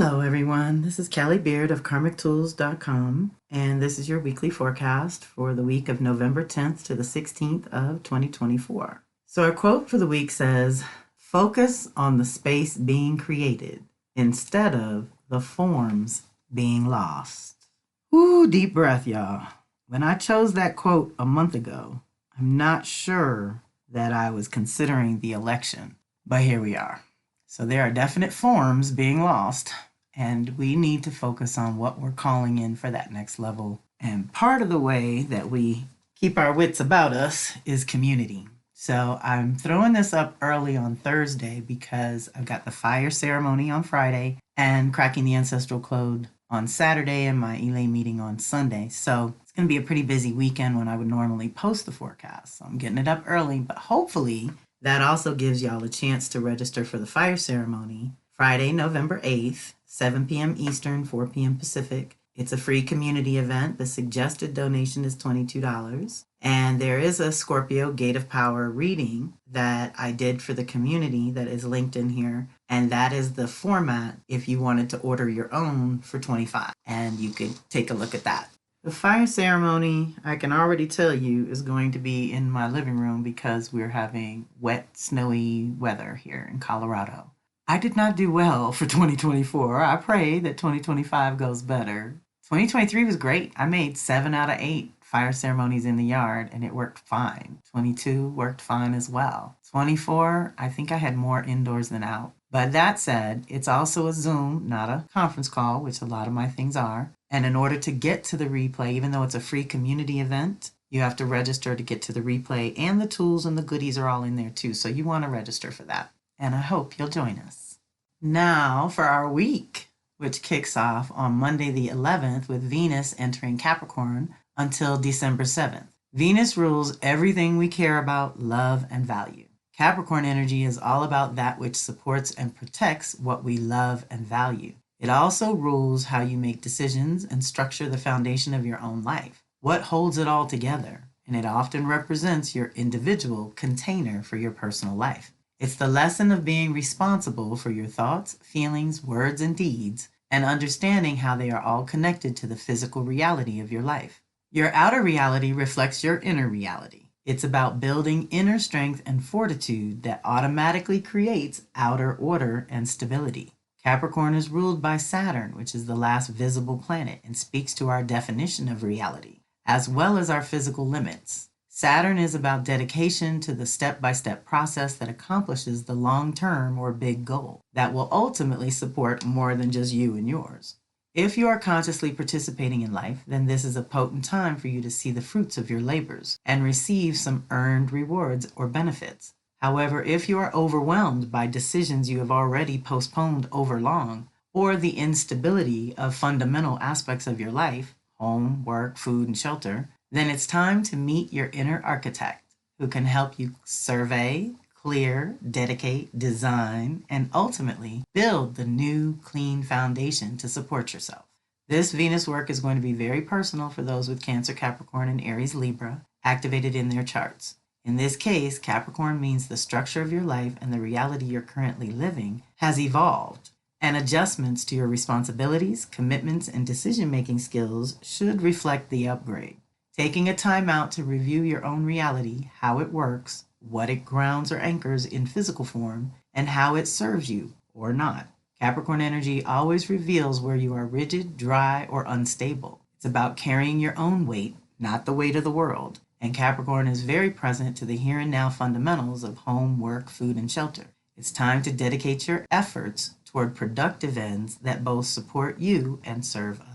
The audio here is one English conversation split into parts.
Hello everyone, this is Callie Beard of KarmicTools.com, and this is your weekly forecast for the week of November 10th to the 16th of 2024. So our quote for the week says, "Focus on the space being created instead of the forms being lost." Ooh, deep breath, y'all. When I chose that quote a month ago, I'm not sure that I was considering the election, but here we are. So there are definite forms being lost, and we need to focus on what we're calling in for that next level. And part of the way that we keep our wits about us is community. So I'm throwing this up early on Thursday because I've got the fire ceremony on Friday and cracking the ancestral code on Saturday and my ELA meeting on Sunday. So it's going to be a pretty busy weekend when I would normally post the forecast. So I'm getting it up early, but hopefully that also gives y'all a chance to register for the fire ceremony Friday, November 8th, 7 p.m. Eastern, 4 p.m. Pacific. It's a free community event. The suggested donation is $22. And there is a Scorpio Gate of Power reading that I did for the community that is linked in here. And that is the format if you wanted to order your own for $25. And you could take a look at that. The fire ceremony, I can already tell you, is going to be in my living room because we're having wet, snowy weather here in Colorado. I did not do well for 2024. I pray that 2025 goes better. 2023 was great. I made 7 out of 8 fire ceremonies in the yard and it worked fine. 22 worked fine as well. 24, I think I had more indoors than out. But that said, it's also a Zoom, not a conference call, which a lot of my things are. And in order to get to the replay, even though it's a free community event, you have to register to get to the replay, and the tools and the goodies are all in there too. So you want to register for that. And I hope you'll join us. Now for our week, which kicks off on Monday the 11th with Venus entering Capricorn until December 7th. Venus rules everything we care about, love, and value. Capricorn energy is all about that which supports and protects what we love and value. It also rules how you make decisions and structure the foundation of your own life, what holds it all together, and it often represents your individual container for your personal life. It's the lesson of being responsible for your thoughts, feelings, words, and deeds, and understanding how they are all connected to the physical reality of your life. Your outer reality reflects your inner reality. It's about building inner strength and fortitude that automatically creates outer order and stability. Capricorn is ruled by Saturn, which is the last visible planet and speaks to our definition of reality, as well as our physical limits. Saturn is about dedication to the step-by-step process that accomplishes the long-term or big goal that will ultimately support more than just you and yours. If you are consciously participating in life, then this is a potent time for you to see the fruits of your labors and receive some earned rewards or benefits. However, if you are overwhelmed by decisions you have already postponed over long, or the instability of fundamental aspects of your life, home, work, food, and shelter, then it's time to meet your inner architect who can help you survey, clear, dedicate, design, and ultimately build the new, clean foundation to support yourself. This Venus work is going to be very personal for those with Cancer, Capricorn, and Aries, Libra activated in their charts. In this case, Capricorn means the structure of your life and the reality you're currently living has evolved, and adjustments to your responsibilities, commitments, and decision-making skills should reflect the upgrade. Taking a time out to review your own reality, how it works, what it grounds or anchors in physical form, and how it serves you or not. Capricorn energy always reveals where you are rigid, dry, or unstable. It's about carrying your own weight, not the weight of the world. And Capricorn is very present to the here and now fundamentals of home, work, food, and shelter. It's time to dedicate your efforts toward productive ends that both support you and serve others.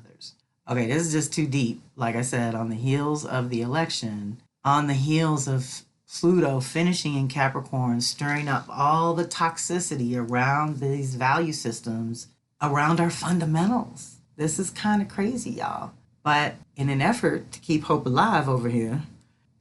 Okay, this is just too deep. Like I said, on the heels of the election, on the heels of Pluto finishing in Capricorn, stirring up all the toxicity around these value systems, around our fundamentals. This is kind of crazy, y'all. But in an effort to keep hope alive over here,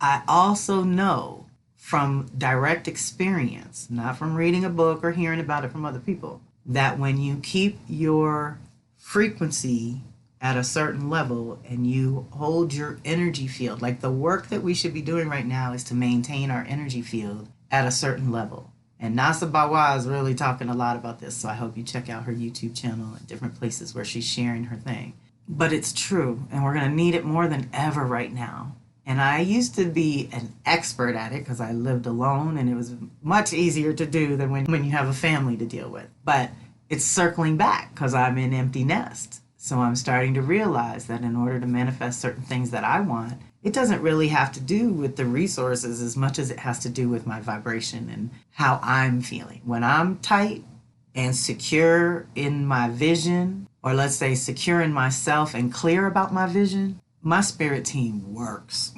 I also know from direct experience, not from reading a book or hearing about it from other people, that when you keep your frequency at a certain level and you hold your energy field, like the work that we should be doing right now is to maintain our energy field at a certain level. And Nasa Bawa is really talking a lot about this, so I hope you check out her YouTube channel and different places where she's sharing her thing. But it's true, and we're going to need it more than ever right now. And I used to be an expert at it because I lived alone, and it was much easier to do than when you have a family to deal with. But it's circling back because I'm in empty nest. So I'm starting to realize that in order to manifest certain things that I want, it doesn't really have to do with the resources as much as it has to do with my vibration and how I'm feeling. When I'm tight and secure in my vision, or let's say secure in myself and clear about my vision, my spirit team works.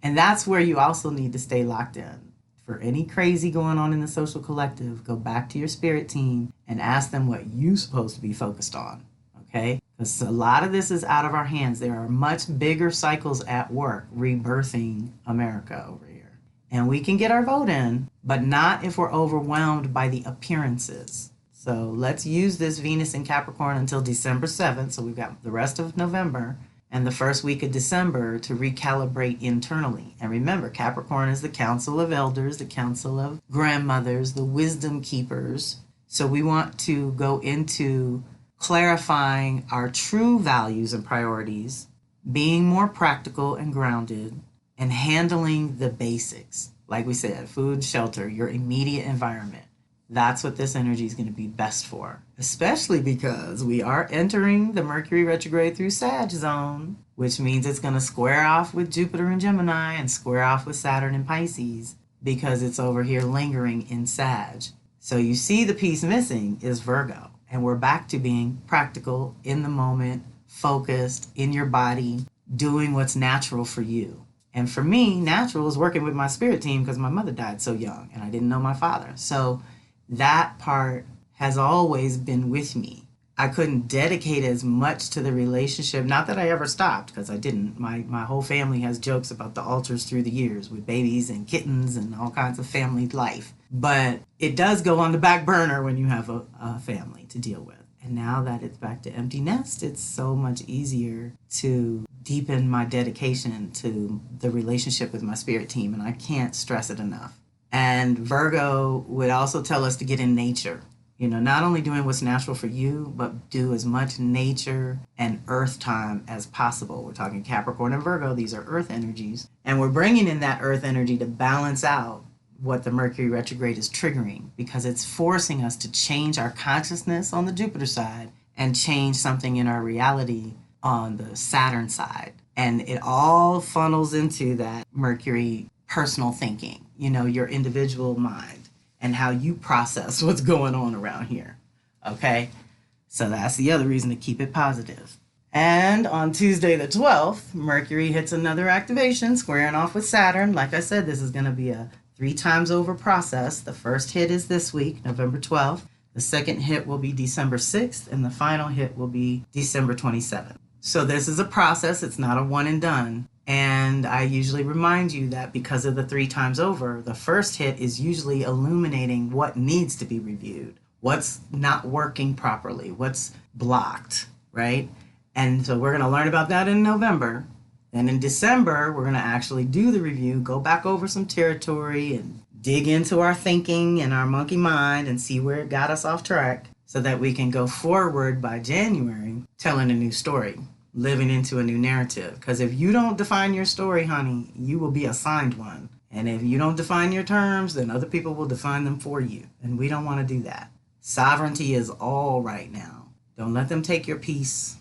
And that's where you also need to stay locked in. For any crazy going on in the social collective, go back to your spirit team and ask them what you're supposed to be focused on. Okay? Because a lot of this is out of our hands. There are much bigger cycles at work rebirthing America over here. And we can get our vote in, but not if we're overwhelmed by the appearances. So let's use this Venus in Capricorn until December 7th. So we've got the rest of November and the first week of December to recalibrate internally. And remember, Capricorn is the council of elders, the council of grandmothers, the wisdom keepers. So we want to go into clarifying our true values and priorities, being more practical and grounded, and handling the basics. Like we said, food, shelter, your immediate environment. That's what this energy is going to be best for, especially because we are entering the Mercury retrograde through Sag zone, which means it's going to square off with Jupiter in Gemini and square off with Saturn in Pisces because it's over here lingering in Sag. So you see the piece missing is Virgo. And we're back to being practical, in the moment, focused, in your body, doing what's natural for you. And for me, natural is working with my spirit team because my mother died so young and I didn't know my father. So that part has always been with me. I couldn't dedicate as much to the relationship. Not that I ever stopped, because I didn't. My whole family has jokes about the altars through the years with babies and kittens and all kinds of family life. But it does go on the back burner when you have a family to deal with. And now that it's back to empty nest, it's so much easier to deepen my dedication to the relationship with my spirit team. And I can't stress it enough. And Virgo would also tell us to get in nature. You know, not only doing what's natural for you, but do as much nature and earth time as possible. We're talking Capricorn and Virgo. These are earth energies. And we're bringing in that earth energy to balance out what the Mercury retrograde is triggering, because it's forcing us to change our consciousness on the Jupiter side and change something in our reality on the Saturn side. And it all funnels into that Mercury personal thinking, you know, your individual mind and how you process what's going on around here. Okay? So that's the other reason to keep it positive. And on Tuesday the 12th, Mercury hits another activation, squaring off with Saturn. Like I said, this is going to be a 3 times over process. The first hit is this week, November 12th. The second hit will be December 6th, and the final hit will be December 27th. So this is a process. It's not a one and done. And I usually remind you that because of the 3 times over, the first hit is usually illuminating what needs to be reviewed, what's not working properly, what's blocked, right? And so we're going to learn about that in November. And in December, we're going to actually do the review, go back over some territory and dig into our thinking and our monkey mind and see where it got us off track so that we can go forward by January telling a new story, living into a new narrative. Because if you don't define your story, honey, you will be assigned one. And if you don't define your terms, then other people will define them for you. And we don't want to do that. Sovereignty is all right now. Don't let them take your peace.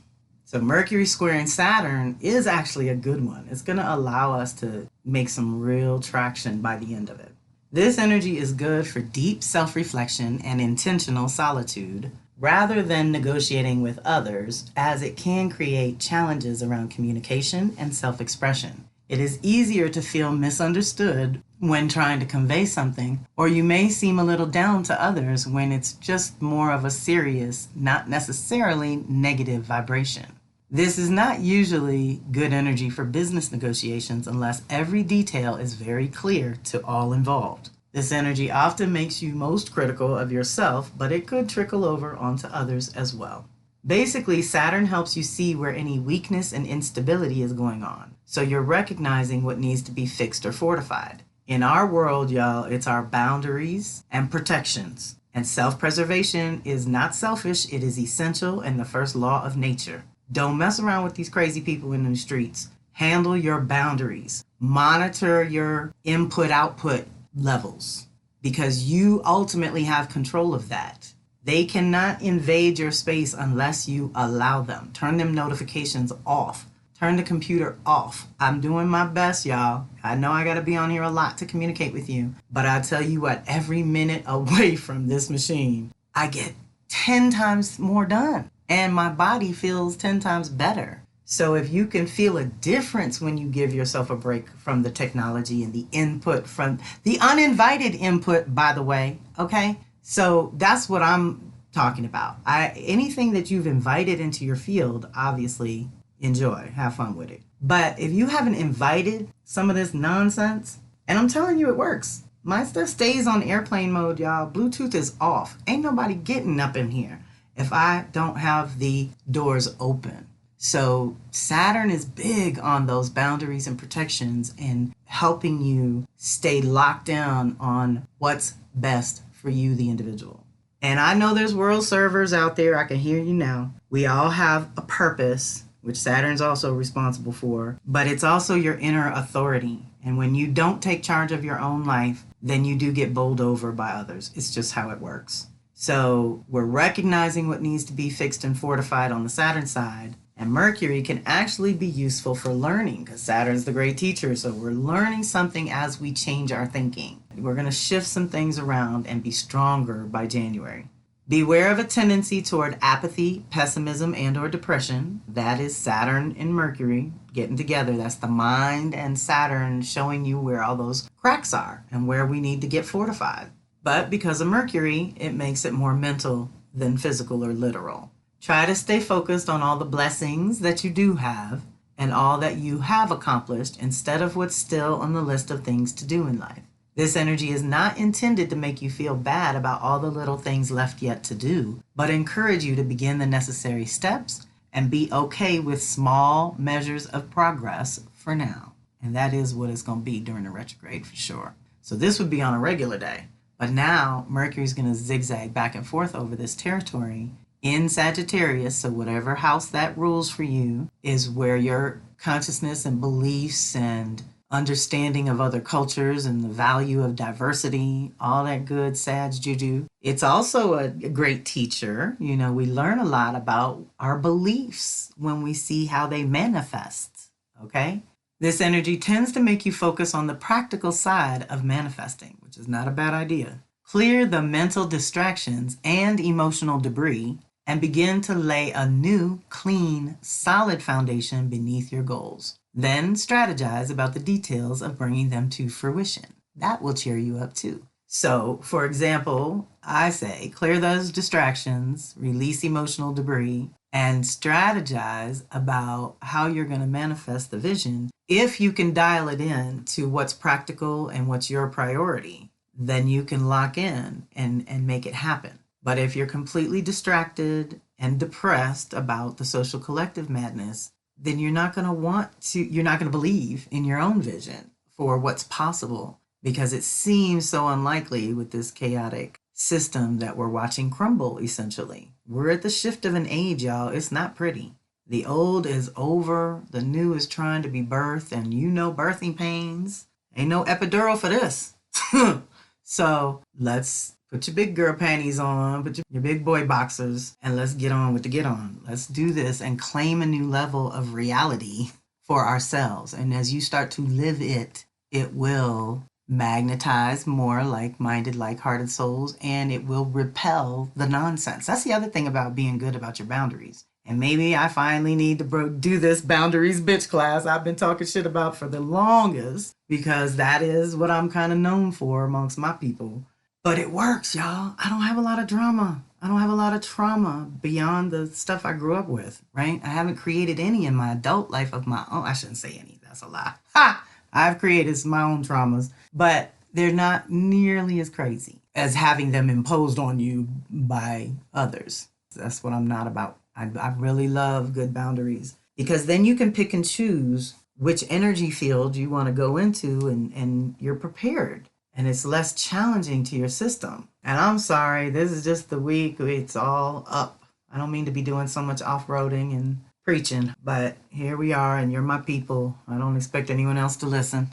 So Mercury squaring Saturn is actually a good one. It's going to allow us to make some real traction by the end of it. This energy is good for deep self-reflection and intentional solitude, rather than negotiating with others, as it can create challenges around communication and self-expression. It is easier to feel misunderstood when trying to convey something, or you may seem a little down to others when it's just more of a serious, not necessarily negative vibration. This is not usually good energy for business negotiations unless every detail is very clear to all involved. This energy often makes you most critical of yourself, but it could trickle over onto others as well. Basically, Saturn helps you see where any weakness and instability is going on, so you're recognizing what needs to be fixed or fortified. In our world, y'all, it's our boundaries and protections. And self-preservation is not selfish, it is essential and the first law of nature. Don't mess around with these crazy people in the streets. Handle your boundaries. Monitor your input-output levels because you ultimately have control of that. They cannot invade your space unless you allow them. Turn them notifications off. Turn the computer off. I'm doing my best, y'all. I know I got to be on here a lot to communicate with you, but I tell you what, every minute away from this machine, I get 10 times more done and my body feels 10 times better. So if you can feel a difference when you give yourself a break from the technology and the input from the uninvited input, by the way, okay? So that's what I'm talking about. Anything that you've invited into your field, obviously, enjoy, have fun with it. But if you haven't invited some of this nonsense, and I'm telling you it works. My stuff stays on airplane mode, y'all. Bluetooth is off. Ain't nobody getting up in here if I don't have the doors open. So Saturn is big on those boundaries and protections and helping you stay locked down on what's best for you, the individual. And I know there's world servers out there. I can hear you now. We all have a purpose, which Saturn's also responsible for, but it's also your inner authority. And when you don't take charge of your own life, then you do get bowled over by others. It's just how it works. So we're recognizing what needs to be fixed and fortified on the Saturn side. And Mercury can actually be useful for learning because Saturn's the great teacher. So we're learning something as we change our thinking. We're going to shift some things around and be stronger by January. Beware of a tendency toward apathy, pessimism, and or depression. That is Saturn and Mercury getting together. That's the mind and Saturn showing you where all those cracks are and where we need to get fortified. But because of Mercury, it makes it more mental than physical or literal. Try to stay focused on all the blessings that you do have and all that you have accomplished instead of what's still on the list of things to do in life. This energy is not intended to make you feel bad about all the little things left yet to do, but encourage you to begin the necessary steps and be okay with small measures of progress for now. And that is what it's going to be during the retrograde for sure. So this would be on a regular day. But now Mercury's going to zigzag back and forth over this territory in Sagittarius, so whatever house that rules for you is where your consciousness and beliefs and understanding of other cultures and the value of diversity, all that good Sag juju. It's also a great teacher. You know, we learn a lot about our beliefs when we see how they manifest, okay? This energy tends to make you focus on the practical side of manifesting, which is not a bad idea. Clear the mental distractions and emotional debris and begin to lay a new, clean, solid foundation beneath your goals. Then strategize about the details of bringing them to fruition. That will cheer you up too. So, for example, I say clear those distractions, release emotional debris, and strategize about how you're going to manifest the vision. If you can dial it in to what's practical and what's your priority, then you can lock in and make it happen. But if you're completely distracted and depressed about the social collective madness, then you're not going to believe in your own vision for what's possible because it seems so unlikely with this chaotic system that we're watching crumble, essentially. We're at the shift of an age, y'all. It's not pretty. The old is over. The new is trying to be birthed, and you know birthing pains. Ain't no epidural for this. So let's put your big girl panties on, put your big boy boxers, and let's get on with the get on. Let's do this and claim a new level of reality for ourselves. And as you start to live it, it will magnetize more like-minded, like-hearted souls, and it will repel the nonsense. That's the other thing about being good about your boundaries. And maybe I finally need to do this boundaries bitch class I've been talking shit about for the longest, because that is what I'm kind of known for amongst my people. But it works, y'all. I don't have a lot of drama. I don't have a lot of trauma beyond the stuff I grew up with, right? I haven't created any in my adult life of my own. I shouldn't say any. That's a lie. Ha! I've created my own traumas, but they're not nearly as crazy as having them imposed on you by others. That's what I'm not about. I really love good boundaries because then you can pick and choose which energy field you want to go into, and you're prepared. And it's less challenging to your system. And I'm sorry, this is just the week it's all up. I don't mean to be doing so much off-roading and preaching, but here we are, and you're my people. I don't expect anyone else to listen.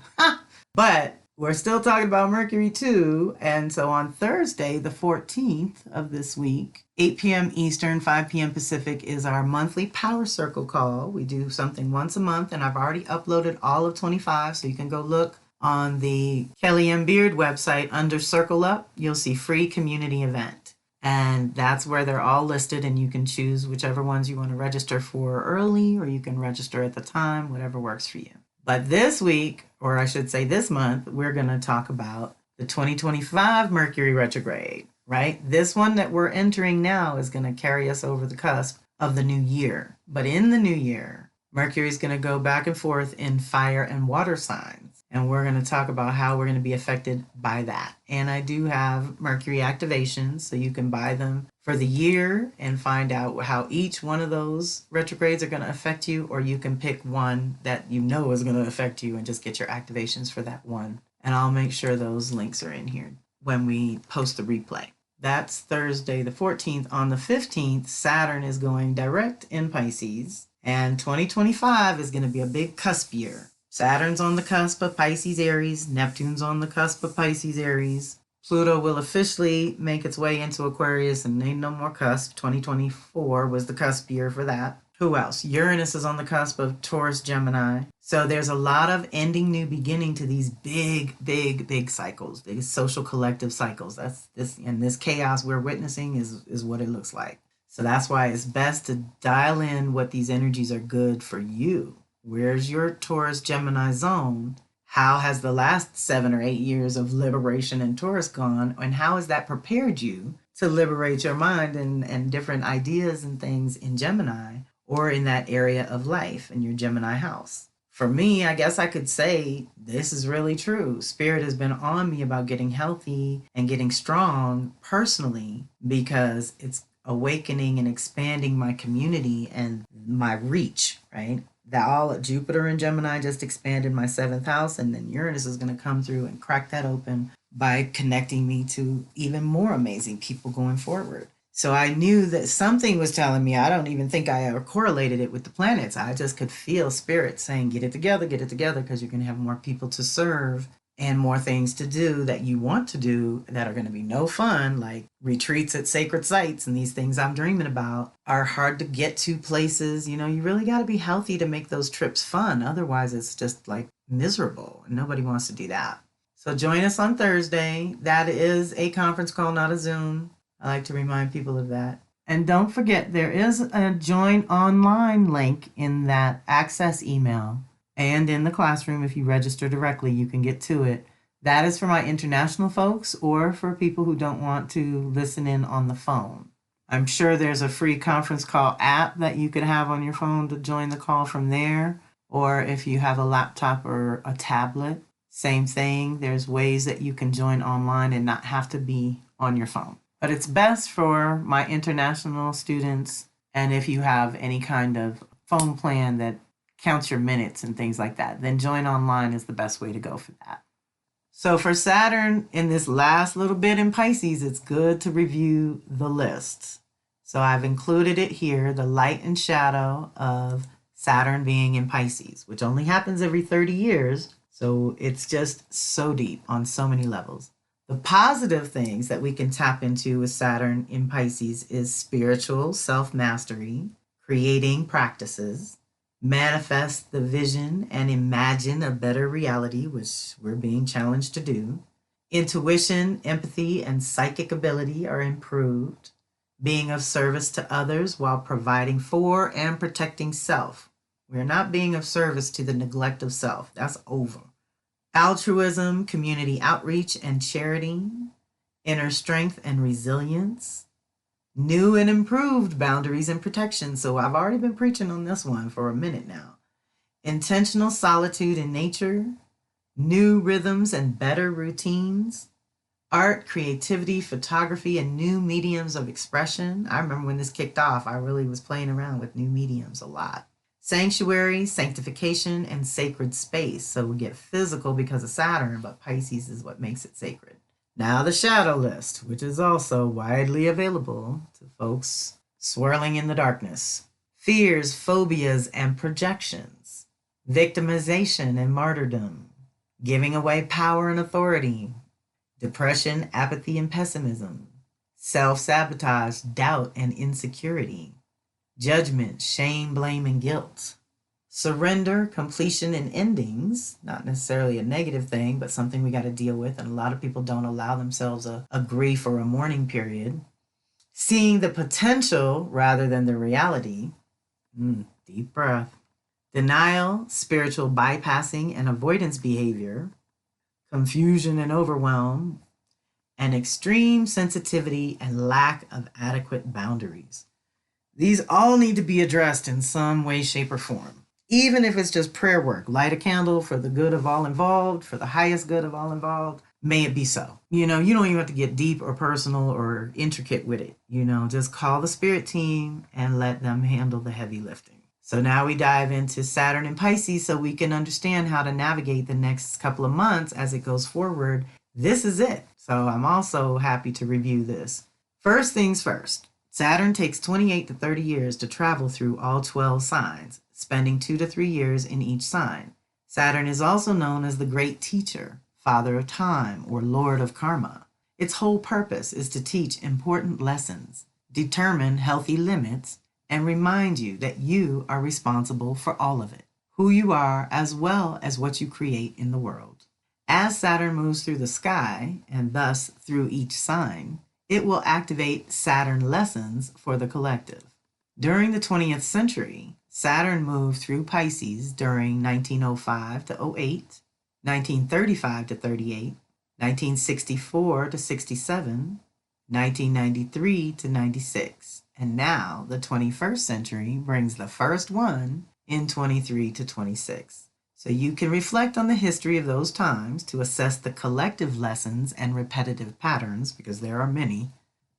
But we're still talking about Mercury too. And so on Thursday, the 14th of this week, 8 p.m. Eastern, 5 p.m. Pacific is our monthly Power Circle call. We do something once a month, and I've already uploaded all of 25, so you can go look on the Kelly M. Beard website under Circle Up. You'll see free community event. And that's where they're all listed, and you can choose whichever ones you want to register for early, or you can register at the time, whatever works for you. But this week, or I should say this month, we're going to talk about the 2025 Mercury retrograde, right? This one that we're entering now is going to carry us over the cusp of the new year. But in the new year, Mercury is going to go back and forth in fire and water signs. And we're going to talk about how we're going to be affected by that. And I do have Mercury activations, so you can buy them for the year and find out how each one of those retrogrades are going to affect you, or you can pick one that you know is going to affect you and just get your activations for that one. And I'll make sure those links are in here when we post the replay. That's Thursday the 14th. On the 15th, Saturn is going direct in Pisces, and 2025 is going to be a big cusp year. Saturn's on the cusp of Pisces Aries. Neptune's on the cusp of Pisces Aries. Pluto will officially make its way into Aquarius, and ain't no more cusp. 2024 was the cusp year for that. Who else? Uranus is on the cusp of Taurus Gemini. So there's a lot of ending, new beginning to these big cycles, these social collective cycles. That's this, and this chaos we're witnessing is what it looks like. So that's why it's best to dial in what these energies are good for you. Where's your Taurus Gemini zone? How has the last 7 or 8 years of liberation in Taurus gone? And how has that prepared you to liberate your mind and different ideas and things in Gemini, or in that area of life in your Gemini house? For me, I guess I could say this is really true. Spirit has been on me about getting healthy and getting strong personally, because it's awakening and expanding my community and my reach, right? That all Jupiter and Gemini just expanded my 7th house, and then Uranus is going to come through and crack that open by connecting me to even more amazing people going forward. So I knew that something was telling me. I don't even think I ever correlated it with the planets. I just could feel Spirit saying, get it together, because you're going to have more people to serve and more things to do that you want to do that are going to be no fun, like retreats at sacred sites, and these things I'm dreaming about are hard to get to places. You know, you really got to be healthy to make those trips fun. Otherwise, it's just like miserable, and nobody wants to do that. So join us on Thursday. That is a conference call, not a Zoom. I like to remind people of that. And don't forget, there is a join online link in that access email. And in the classroom, if you register directly, you can get to it. That is for my international folks, or for people who don't want to listen in on the phone. I'm sure there's a free conference call app that you could have on your phone to join the call from there. Or if you have a laptop or a tablet, same thing. There's ways that you can join online and not have to be on your phone. But it's best for my international students, and if you have any kind of phone plan that counts your minutes and things like that, then join online is the best way to go for that. So for Saturn in this last little bit in Pisces, it's good to review the list. So I've included it here, the light and shadow of Saturn being in Pisces, which only happens every 30 years. So it's just so deep on so many levels. The positive things that we can tap into with Saturn in Pisces is spiritual self-mastery, creating practices, manifest the vision and imagine a better reality, which we're being challenged to do. Intuition, empathy, and psychic ability are improved. Being of service to others while providing for and protecting self. We're not being of service to the neglect of self. That's over. Altruism, community outreach and charity. Inner strength and resilience. New and improved boundaries and protection. So I've already been preaching on this one for a minute now. Intentional solitude in nature. New rhythms and better routines. Art, creativity, photography, and new mediums of expression. I remember when this kicked off, I really was playing around with new mediums a lot. Sanctuary, sanctification, and sacred space. So we get physical because of Saturn, but Pisces is what makes it sacred. Now the shadow list, which is also widely available to folks swirling in the darkness. Fears, phobias, and projections. Victimization and martyrdom. Giving away power and authority. Depression, apathy, and pessimism. Self-sabotage, doubt, and insecurity. Judgment, shame, blame, and guilt. Surrender, completion, and endings. Not necessarily a negative thing, but something we got to deal with. And a lot of people don't allow themselves a grief or a mourning period. Seeing the potential rather than the reality. Deep breath. Denial, spiritual bypassing, and avoidance behavior. Confusion and overwhelm. And extreme sensitivity and lack of adequate boundaries. These all need to be addressed in some way, shape, or form. Even if it's just prayer work, light a candle for the good of all involved, for the highest good of all involved, may it be so. You don't even have to get deep or personal or intricate with it. Just call the spirit team and let them handle the heavy lifting. So now we dive into Saturn and Pisces so we can understand how to navigate the next couple of months as it goes forward. This is it. So I'm also happy to review this. First things first, Saturn takes 28 to 30 years to travel through all 12 signs, spending 2 to 3 years in each sign. Saturn is also known as the Great Teacher, Father of Time, or Lord of Karma. Its whole purpose is to teach important lessons, determine healthy limits, and remind you that you are responsible for all of it, who you are as well as what you create in the world. As Saturn moves through the sky, and thus through each sign, it will activate Saturn lessons for the collective. During the 20th century, Saturn moved through Pisces during 1905 to 08, 1935 to 38, 1964 to 67, 1993 to 96, and now the 21st century brings the first one in 23 to 26. So you can reflect on the history of those times to assess the collective lessons and repetitive patterns, because there are many.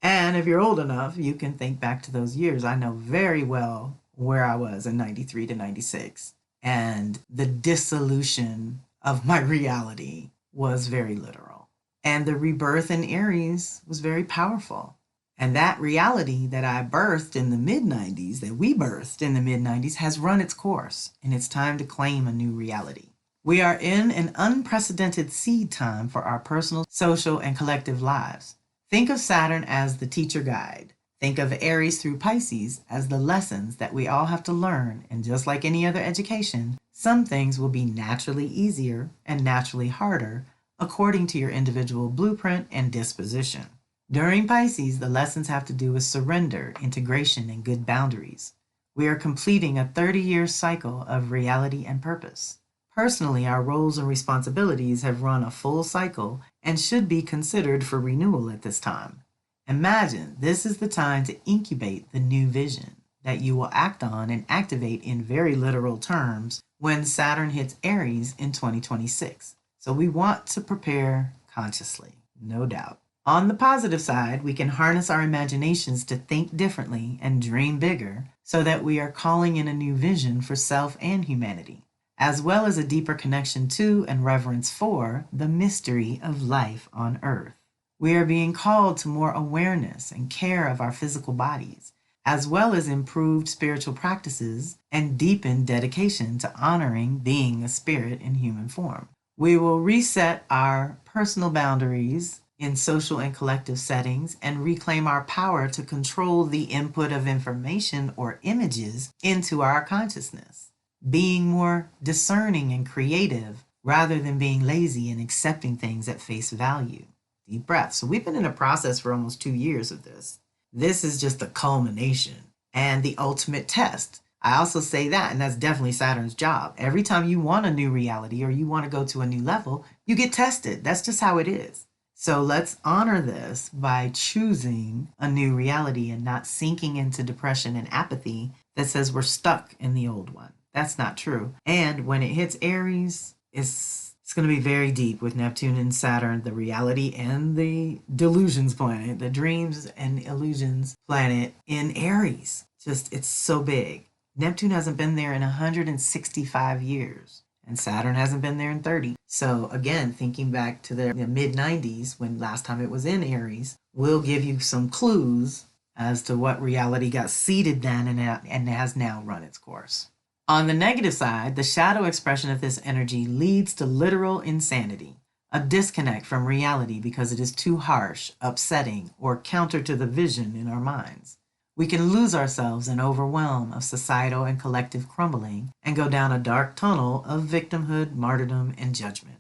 And if you're old enough, you can think back to those years. I know very well where I was in 93 to 96. And the dissolution of my reality was very literal. And the rebirth in Aries was very powerful. And that reality that I birthed in the mid-90s, that we birthed in the mid-90s, has run its course, and it's time to claim a new reality. We are in an unprecedented seed time for our personal, social, and collective lives. Think of Saturn as the teacher guide. Think of Aries through Pisces as the lessons that we all have to learn, and just like any other education, some things will be naturally easier and naturally harder according to your individual blueprint and disposition. During Pisces, the lessons have to do with surrender, integration, and good boundaries. We are completing a 30-year cycle of reality and purpose. Personally, our roles and responsibilities have run a full cycle and should be considered for renewal at this time. Imagine this is the time to incubate the new vision that you will act on and activate in very literal terms when Saturn hits Aries in 2026. So we want to prepare consciously, no doubt. On the positive side, we can harness our imaginations to think differently and dream bigger so that we are calling in a new vision for self and humanity, as well as a deeper connection to and reverence for the mystery of life on Earth. We are being called to more awareness and care of our physical bodies, as well as improved spiritual practices and deepened dedication to honoring being a spirit in human form. We will reset our personal boundaries in social and collective settings and reclaim our power to control the input of information or images into our consciousness, being more discerning and creative rather than being lazy and accepting things at face value. Deep breath. So we've been in a process for almost 2 years of this. This is just the culmination and the ultimate test. I also say that, and that's definitely Saturn's job. Every time you want a new reality or you want to go to a new level, you get tested. That's just how it is. So let's honor this by choosing a new reality and not sinking into depression and apathy that says we're stuck in the old one. That's not true. And when it hits Aries, it's going to be very deep with Neptune and Saturn, the reality and the delusions planet, the dreams and illusions planet in Aries. It's so big. Neptune hasn't been there in 165 years, and Saturn hasn't been there in 30. So again, thinking back to the mid-90s, when last time it was in Aries, will give you some clues as to what reality got seeded then and has now run its course. On the negative side, the shadow expression of this energy leads to literal insanity, a disconnect from reality because it is too harsh, upsetting, or counter to the vision in our minds. We can lose ourselves in overwhelm of societal and collective crumbling and go down a dark tunnel of victimhood, martyrdom, and judgment.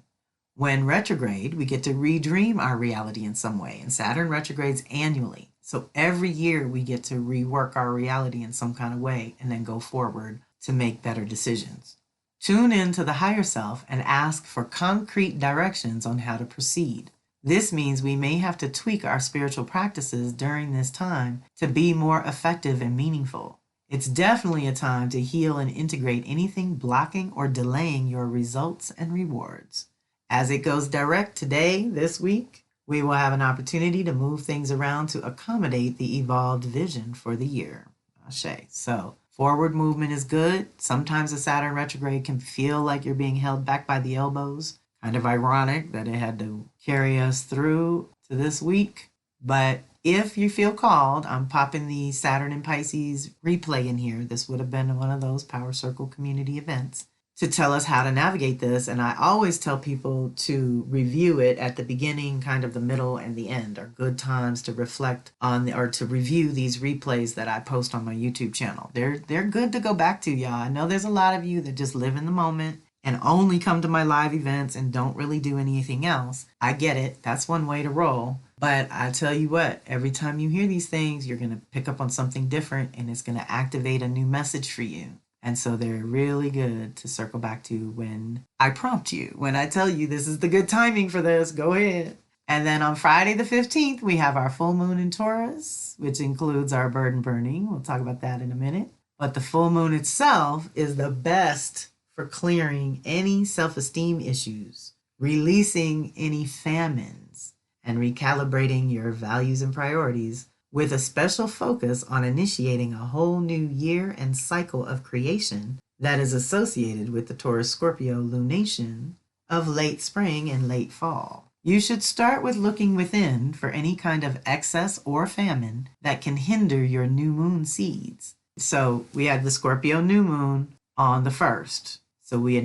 When retrograde, we get to redream our reality in some way, and Saturn retrogrades annually. So every year we get to rework our reality in some kind of way and then go forward to make better decisions. Tune in to the higher self and ask for concrete directions on how to proceed. This means we may have to tweak our spiritual practices during this time to be more effective and meaningful. It's definitely a time to heal and integrate anything blocking or delaying your results and rewards. As it goes direct today, this week, we will have an opportunity to move things around to accommodate the evolved vision for the year. Ashe. So, forward movement is good. Sometimes a Saturn retrograde can feel like you're being held back by the elbows. Kind of ironic that it had to carry us through to this week. But if you feel called, I'm popping the Saturn and Pisces replay in here. This would have been one of those Power Circle community events to tell us how to navigate this. And I always tell people to review it at the beginning, kind of the middle, and the end are good times to reflect on or to review these replays that I post on my YouTube channel. They're good to go back to, y'all. I know there's a lot of you that just live in the moment and only come to my live events and don't really do anything else. I get it. That's one way to roll. But I tell you what, every time you hear these things, you're going to pick up on something different and it's going to activate a new message for you. And so they're really good to circle back to when I prompt you, when I tell you this is the good timing for this, go ahead. And then on Friday the 15th, we have our full moon in Taurus, which includes our burden burning. We'll talk about that in a minute. But the full moon itself is the best for clearing any self-esteem issues, releasing any famines, and recalibrating your values and priorities with a special focus on initiating a whole new year and cycle of creation that is associated with the Taurus-Scorpio lunation of late spring and late fall. You should start with looking within for any kind of excess or famine that can hinder your new moon seeds. So we had the Scorpio new moon on the 1st. So we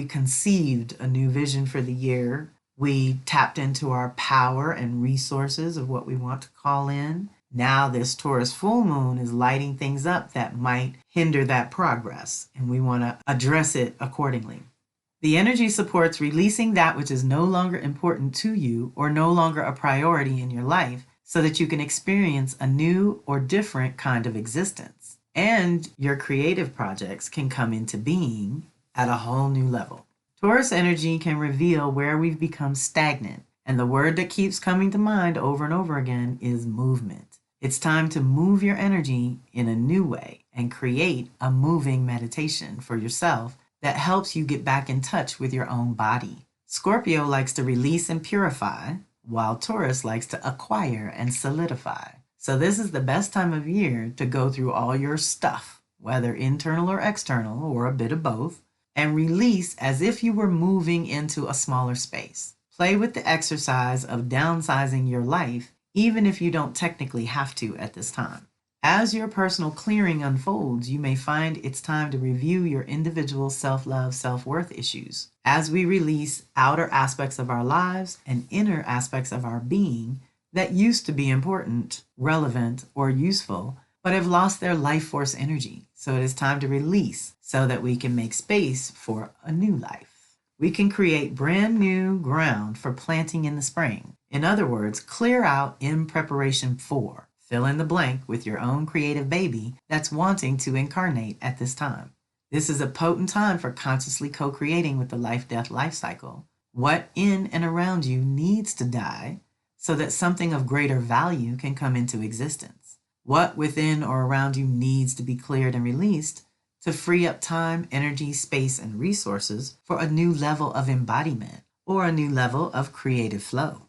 conceived a new vision for the year. We tapped into our power and resources of what we want to call in. Now this Taurus full moon is lighting things up that might hinder that progress, and we want to address it accordingly. The energy supports releasing that which is no longer important to you or no longer a priority in your life so that you can experience a new or different kind of existence. And your creative projects can come into being at a whole new level. Taurus energy can reveal where we've become stagnant, and the word that keeps coming to mind over and over again is movement. It's time to move your energy in a new way and create a moving meditation for yourself that helps you get back in touch with your own body. Scorpio likes to release and purify, while Taurus likes to acquire and solidify. So this is the best time of year to go through all your stuff, whether internal or external, or a bit of both, and release as if you were moving into a smaller space. Play with the exercise of downsizing your life, even if you don't technically have to at this time. As your personal clearing unfolds, you may find it's time to review your individual self-love, self-worth issues. As we release outer aspects of our lives and inner aspects of our being that used to be important, relevant, or useful, but have lost their life force energy. So it is time to release so that we can make space for a new life. We can create brand new ground for planting in the spring. In other words, clear out in preparation for. Fill in the blank with your own creative baby that's wanting to incarnate at this time. This is a potent time for consciously co-creating with the life-death life cycle. What in and around you needs to die so that something of greater value can come into existence. What within or around you needs to be cleared and released to free up time, energy, space, and resources for a new level of embodiment or a new level of creative flow.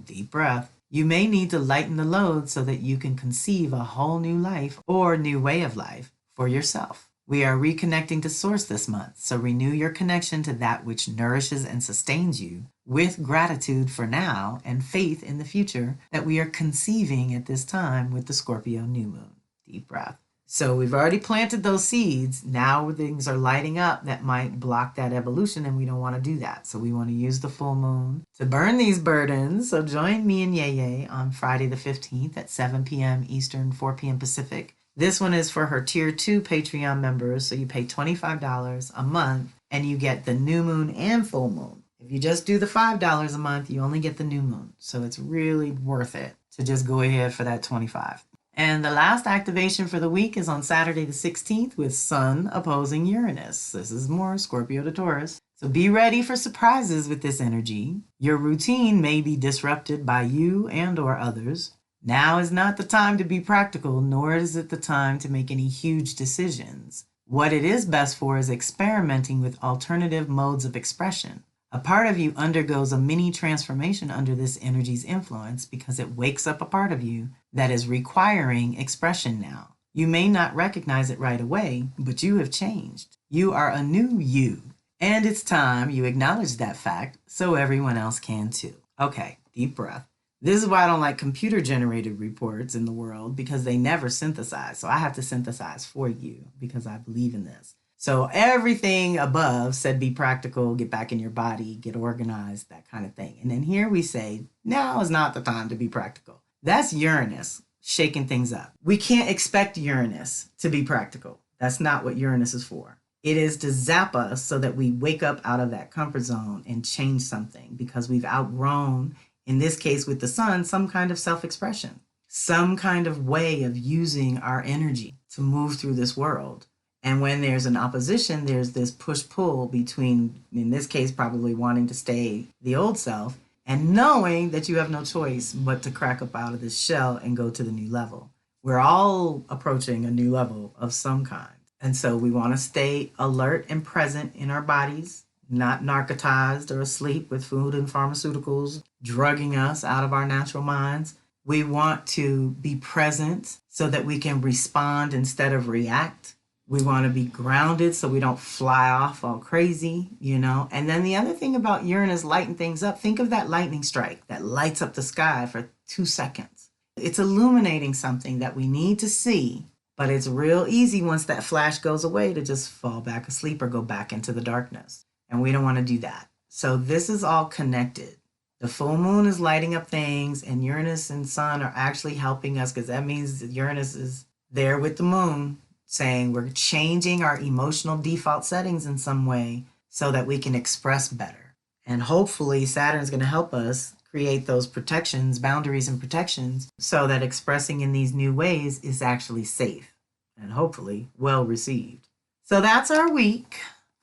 Deep breath. You may need to lighten the load so that you can conceive a whole new life or new way of life for yourself. We are reconnecting to Source this month, so renew your connection to that which nourishes and sustains you with gratitude for now and faith in the future that we are conceiving at this time with the Scorpio new moon. Deep breath. So we've already planted those seeds. Now things are lighting up that might block that evolution, and we don't want to do that. So we want to use the full moon to burn these burdens. So join me and Yeye on Friday the 15th at 7 p.m. Eastern, 4 p.m. Pacific. This one is for her Tier 2 Patreon members. So you pay $25 a month and you get the new moon and full moon. If you just do the $5 a month, you only get the new moon. So it's really worth it to just go ahead for that $25. And the last activation for the week is on Saturday the 16th with Sun opposing Uranus. This is more Scorpio to Taurus. So be ready for surprises with this energy. Your routine may be disrupted by you and or others. Now is not the time to be practical, nor is it the time to make any huge decisions. What it is best for is experimenting with alternative modes of expression. A part of you undergoes a mini transformation under this energy's influence because it wakes up a part of you that is requiring expression now. You may not recognize it right away, but you have changed. You are a new you, and it's time you acknowledge that fact so everyone else can too. Okay, deep breath. This is why I don't like computer-generated reports in the world, because they never synthesize. So I have to synthesize for you because I believe in this. So everything above said be practical, get back in your body, get organized, that kind of thing. And then here we say, now is not the time to be practical. That's Uranus shaking things up. We can't expect Uranus to be practical. That's not what Uranus is for. It is to zap us so that we wake up out of that comfort zone and change something because we've outgrown, in this case with the sun, some kind of self-expression, some kind of way of using our energy to move through this world. And when there's an opposition, there's this push-pull between, in this case, probably wanting to stay the old self and knowing that you have no choice but to crack up out of this shell and go to the new level. We're all approaching a new level of some kind. And so we want to stay alert and present in our bodies, not narcotized or asleep with food and pharmaceuticals, drugging us out of our natural minds. We want to be present so that we can respond instead of react. We want to be grounded so we don't fly off all crazy, you know. And then the other thing about Uranus lighting things up, think of that lightning strike that lights up the sky for 2 seconds. It's illuminating something that we need to see, but it's real easy once that flash goes away to just fall back asleep or go back into the darkness. And we don't want to do that. So this is all connected. The full moon is lighting up things, and Uranus and Sun are actually helping us because that means that Uranus is there with the moon, saying we're changing our emotional default settings in some way so that we can express better. And hopefully Saturn's going to help us create those protections, boundaries and protections so that expressing in these new ways is actually safe and hopefully well received. So that's our week,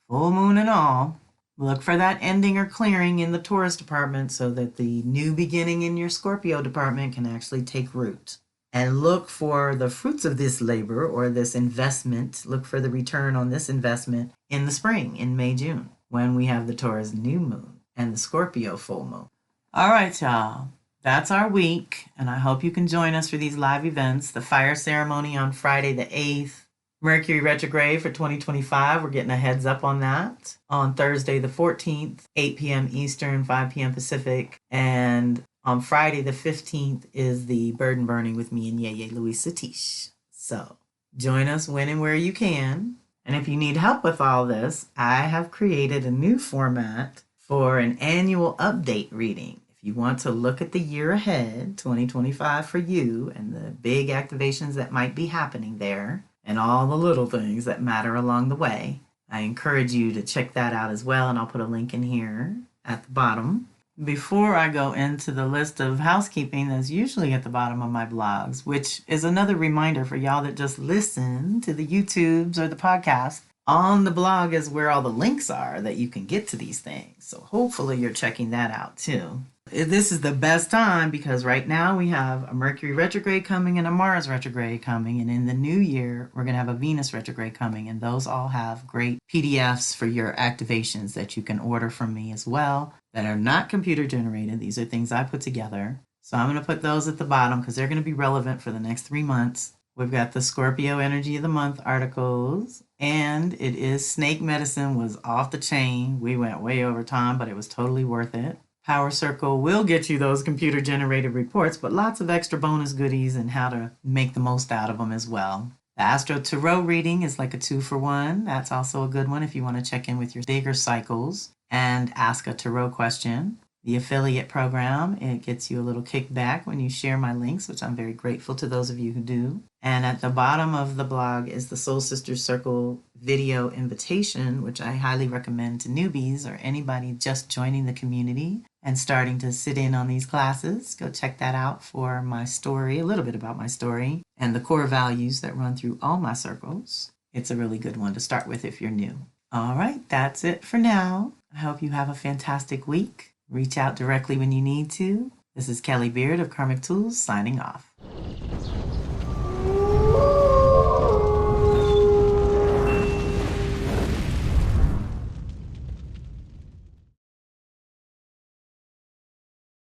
full moon and all. Look for that ending or clearing in the Taurus department so that the new beginning in your Scorpio department can actually take root. And look for the fruits of this labor or this investment. Look for the return on this investment in the spring, in May, June, when we have the Taurus new moon and the Scorpio full moon. All right, y'all. That's our week. And I hope you can join us for these live events. The fire ceremony on Friday the 8th. Mercury retrograde for 2025. We're getting a heads up on that. On Thursday the 14th, 8 p.m. Eastern, 5 p.m. Pacific. And on Friday the 15th is the burden burning with me and Yeye Louise Satish. So join us when and where you can. And if you need help with all this, I have created a new format for an annual update reading. If you want to look at the year ahead, 2025 for you, and the big activations that might be happening there, and all the little things that matter along the way, I encourage you to check that out as well. And I'll put a link in here at the bottom. Before I go into the list of housekeeping that's usually at the bottom of my blogs, which is another reminder for y'all that just listen to the YouTubes or the podcast, on the blog is where all the links are that you can get to these things. So hopefully you're checking that out too. This is the best time because right now we have a Mercury retrograde coming and a Mars retrograde coming. And in the new year, we're going to have a Venus retrograde coming. And those all have great PDFs for your activations that you can order from me as well that are not computer generated. These are things I put together. So I'm going to put those at the bottom because they're going to be relevant for the next 3 months. We've got the Scorpio Energy of the Month articles, and it is Snake Medicine was off the chain. We went way over time, but it was totally worth it. Power Circle will get you those computer-generated reports, but lots of extra bonus goodies and how to make the most out of them as well. The Astro Tarot reading is like a 2-for-1. That's also a good one if you want to check in with your bigger cycles and ask a tarot question. The affiliate program, it gets you a little kickback when you share my links, which I'm very grateful to those of you who do. And at the bottom of the blog is the Soul Sisters Circle video invitation, which I highly recommend to newbies or anybody just joining the community and starting to sit in on these classes. Go check that out for my story, a little bit about my story, and the core values that run through all my circles. It's a really good one to start with if you're new. All right, that's it for now. I hope you have a fantastic week. Reach out directly when you need to. This is Kelly Beard of Karmic Tools signing off.